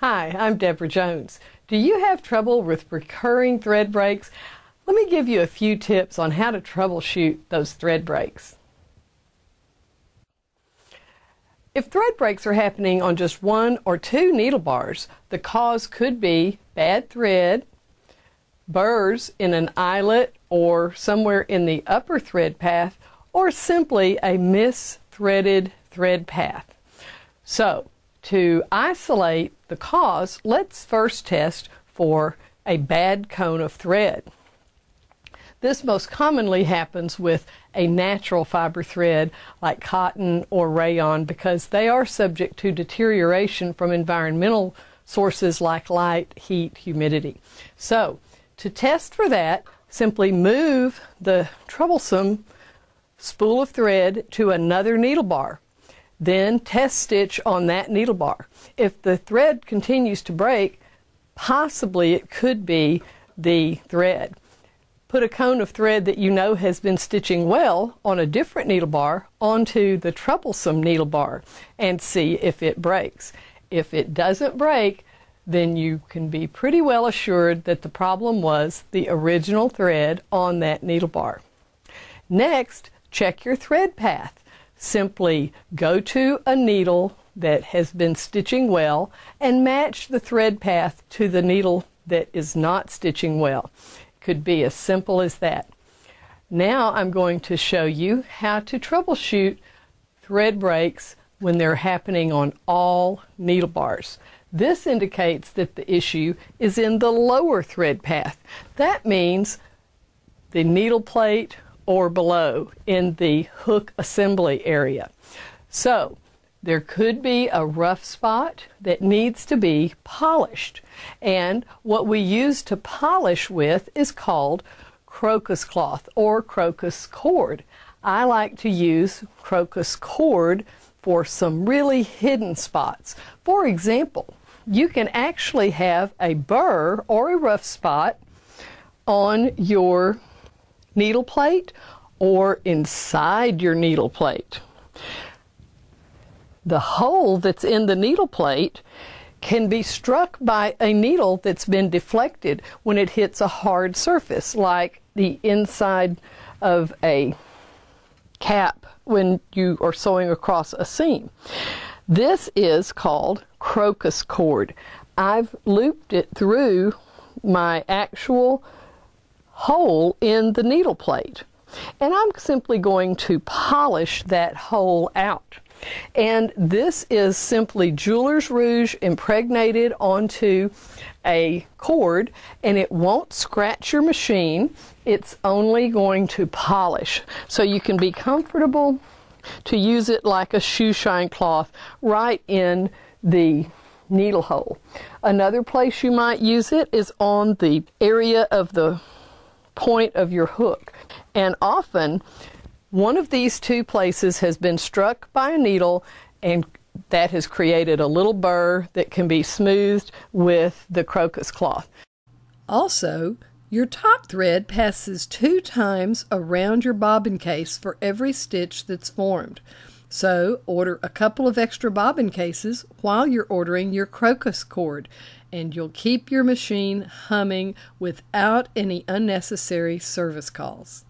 Hi, I'm Deborah Jones. Do you have trouble with recurring thread breaks? Let me give you a few tips on how to troubleshoot those thread breaks. If thread breaks are happening on just one or two needle bars, the cause could be bad thread, burrs in an eyelet or somewhere in the upper thread path, or simply a misthreaded thread path. So, to isolate the cause, let's first test for a bad cone of thread. This most commonly happens with a natural fiber thread like cotton or rayon because they are subject to deterioration from environmental sources like light, heat, humidity. So, to test for that, simply move the troublesome spool of thread to another needle bar. Then test stitch on that needle bar. If the thread continues to break, possibly it could be the thread. Put a cone of thread that you know has been stitching well on a different needle bar onto the troublesome needle bar and see if it breaks. If it doesn't break, then you can be pretty well assured that the problem was the original thread on that needle bar. Next, check your thread path. Simply go to a needle that has been stitching well and match the thread path to the needle that is not stitching well. It could be as simple as that. Now I'm going to show you how to troubleshoot thread breaks when they're happening on all needle bars. This indicates that the issue is in the lower thread path. That means the needle plate or below in the hook assembly area. So there could be a rough spot that needs to be polished, and what we use to polish with is called crocus cloth or crocus cord. I like to use crocus cord for some really hidden spots. For example, you can actually have a burr or a rough spot on your needle plate or inside your needle plate. The hole that's in the needle plate can be struck by a needle that's been deflected when it hits a hard surface, like the inside of a cap when you are sewing across a seam. This is called crocus cord. I've looped it through my actual hole in the needle plate, and I'm simply going to polish that hole out. And this is simply jeweler's rouge impregnated onto a cord, and it won't scratch your machine. It's only going to polish, so you can be comfortable to use it like a shoe shine cloth right in the needle hole. Another place you might use it is on the area of the point of your hook, and often one of these two places has been struck by a needle, and that has created a little burr that can be smoothed with the crocus cloth. Also, your top thread passes 2 times around your bobbin case for every stitch that's formed. So order a couple of extra bobbin cases while you're ordering your crocus cord, and you'll keep your machine humming without any unnecessary service calls.